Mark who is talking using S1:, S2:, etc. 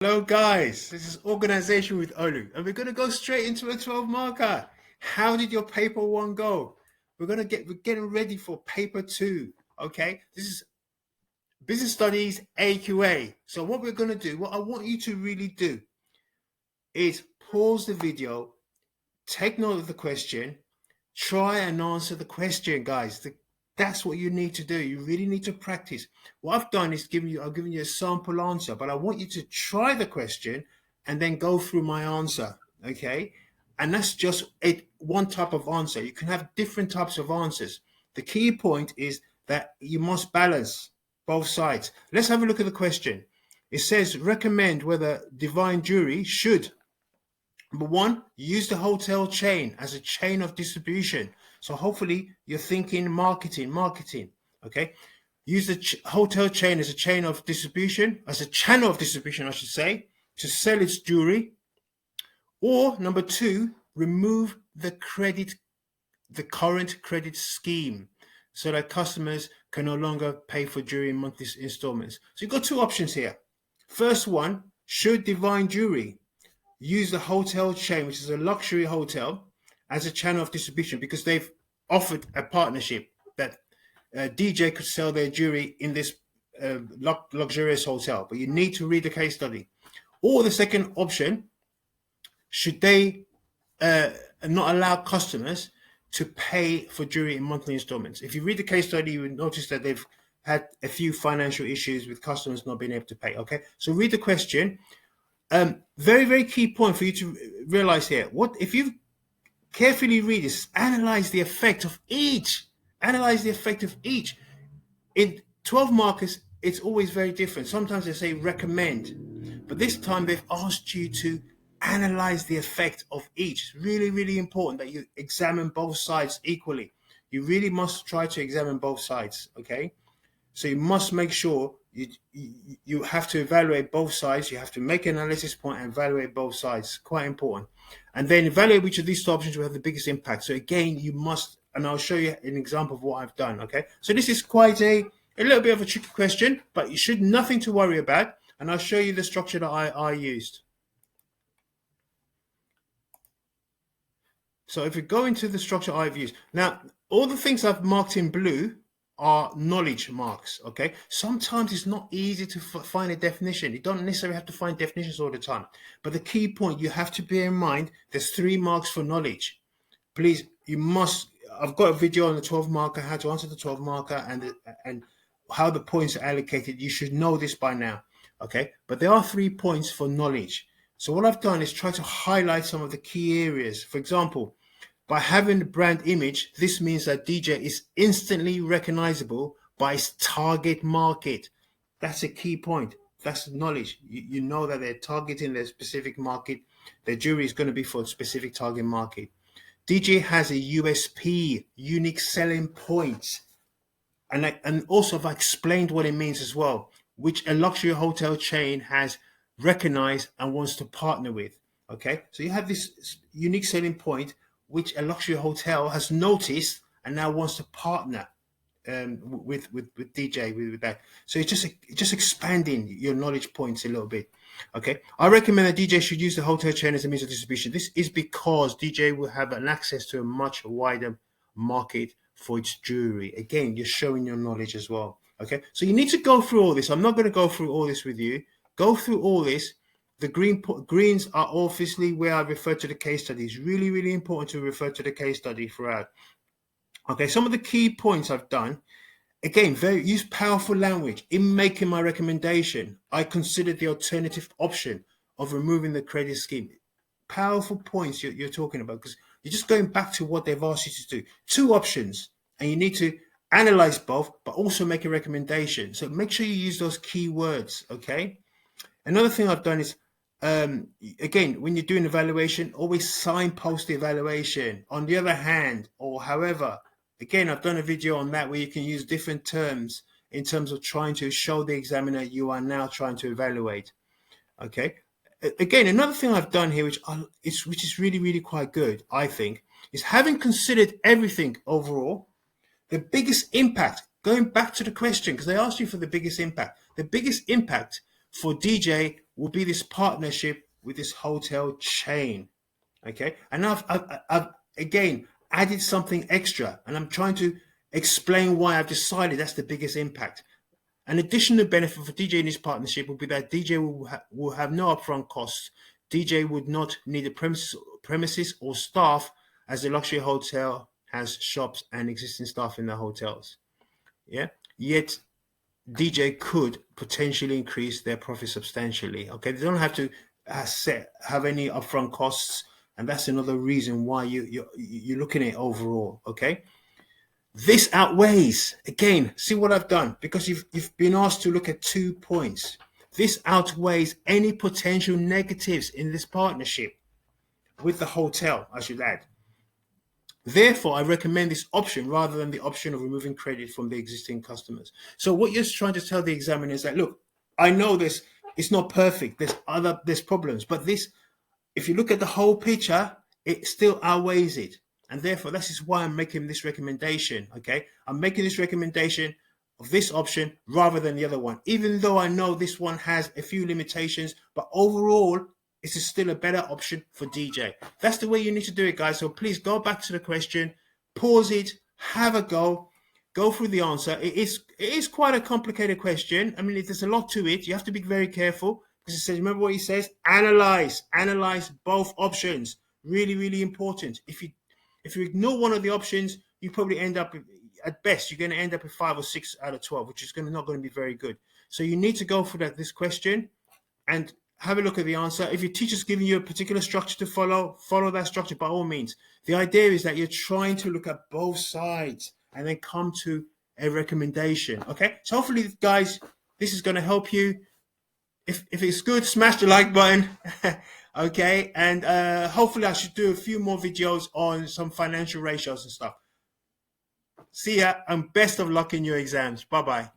S1: Hello guys, this is Organization with Olu, and we're going to go straight into a 12 marker. How did your paper one go? We're getting ready for paper two. Okay, this is Business Studies AQA. So what we're going to do, what I want you to really do is pause the video, take note of the question, try and answer the question, guys. That's what you need to do. You really need to practice. What I've done is I've given you a sample answer, but I want you to try the question and then go through my answer. Okay. And that's just one type of answer. You can have different types of answers. The key point is that you must balance both sides. Let's have a look at the question. It says, recommend whether divine jury should. Number one, use the hotel chain as a chain of distribution. So hopefully you're thinking marketing. Okay. Use the hotel chain as a chain of distribution, as a channel of distribution, I should say, to sell its jewelry. Or number two, remove the current credit scheme so that customers can no longer pay for jewelry in monthly installments. So you've got two options here. First one, should divine jewelry use the hotel chain, which is a luxury hotel, as a channel of distribution because they've offered a partnership that DJ could sell their jewelry in this luxurious hotel. But you need to read the case study. Or the second option, should they not allow customers to pay for jewelry in monthly installments? If you read the case study, you will notice that they've had a few financial issues with customers not being able to pay. Okay, so read the question. Very, very key point for you to realize here. What if you carefully read this, analyze the effect of each. Analyze the effect of each. In 12 markers, it's always very different. Sometimes they say recommend, but this time they've asked you to analyze the effect of each. It's really, really important that you examine both sides equally. You really must try to examine both sides, okay? So you must make sure you have to evaluate both sides. You have to make an analysis point and evaluate both sides. Quite important. And then evaluate which of these two options will have the biggest impact. So again, you must, and I'll show you an example of what I've done, okay? So this is quite a little bit of a tricky question, but you should nothing to worry about. And I'll show you the structure that I used. So if we go into the structure I've used, now all the things I've marked in blue are knowledge marks, okay? Sometimes it's not easy to find a definition. You don't necessarily have to find definitions all the time. But the key point you have to bear in mind, there's 3 marks for knowledge. Please, you must, I've got a video on the 12 marker, how to answer the 12 marker and how the points are allocated. You should know this by now, okay? But there are 3 points for knowledge. So what I've done is try to highlight some of the key areas. For example, by having the brand image, this means that DJ is instantly recognizable by its target market. That's a key point. That's knowledge. You know that they're targeting their specific market. Their jewelry is going to be for a specific target market. DJ has a USP, unique selling points. And also I've explained what it means as well, which a luxury hotel chain has recognized and wants to partner with. Okay, so you have this unique selling point which a luxury hotel has noticed and now wants to partner with DJ with that. So it's just expanding your knowledge points a little bit. Okay, I recommend that DJ should use the hotel chain as a means of distribution. This is because DJ will have an access to a much wider market for its jewelry. Again, you're showing your knowledge as well. Okay, so you need to go through all this. I'm not going to go through all this with you. Go through all this. The greens are obviously where I refer to the case study. It's really, really important to refer to the case study throughout. Okay, some of the key points I've done. Again, use powerful language. In making my recommendation, I considered the alternative option of removing the credit scheme. Powerful points you're talking about because you're just going back to what they've asked you to do. 2 options, and you need to analyze both, but also make a recommendation. So make sure you use those key words, okay? Another thing I've done is, again, when you're doing evaluation, always signpost the evaluation. On the other hand, or however, again, I've done a video on that where you can use different terms in terms of trying to show the examiner you are now trying to evaluate. Okay. Again, another thing I've done here, which is really, really quite good, I think, is having considered everything overall, the biggest impact, going back to the question, because they asked you for the biggest impact for DJ will be this partnership with this hotel chain. Okay, and I've again added something extra, and I'm trying to explain why I've decided that's the biggest impact. An additional benefit for DJ in this partnership will be that DJ will have no upfront costs. DJ would not need a premises or staff, as the luxury hotel has shops and existing staff in the hotels. Yeah. Yet DJ could potentially increase their profit substantially. Okay, they don't have to have any upfront costs, and that's another reason why you're looking at it overall. Okay. This outweighs, again, see what I've done, because you've been asked to look at 2 points. This outweighs any potential negatives in this partnership with the hotel, I should add. Therefore, I recommend this option rather than the option of removing credit from the existing customers. So what you're trying to tell the examiner is that, look, I know this, it's not perfect. There's problems, but this, if you look at the whole picture, it still outweighs it. And therefore, this is why I'm making this recommendation, okay? I'm making this recommendation of this option rather than the other one, even though I know this one has a few limitations, but overall, this is still a better option for DJ. That's the way you need to do it, guys. So please go back to the question, pause it, have a go through the answer. It is quite a complicated question. I mean, there's a lot to it. You have to be very careful, because it says, remember what he says, analyze both options. Really, really important. If you ignore one of the options, you probably end up, at best, you're going to end up with 5 or 6 out of 12, which is not going to be very good. So you need to go for this question and have a look at the answer. If your teacher's giving you a particular structure to follow that structure by all means. The idea is that you're trying to look at both sides and then come to a recommendation. Okay, so hopefully, guys, this is going to help you. If it's good, smash the like button. Okay, and hopefully I should do a few more videos on some financial ratios and stuff. See ya, and best of luck in your exams. Bye-bye.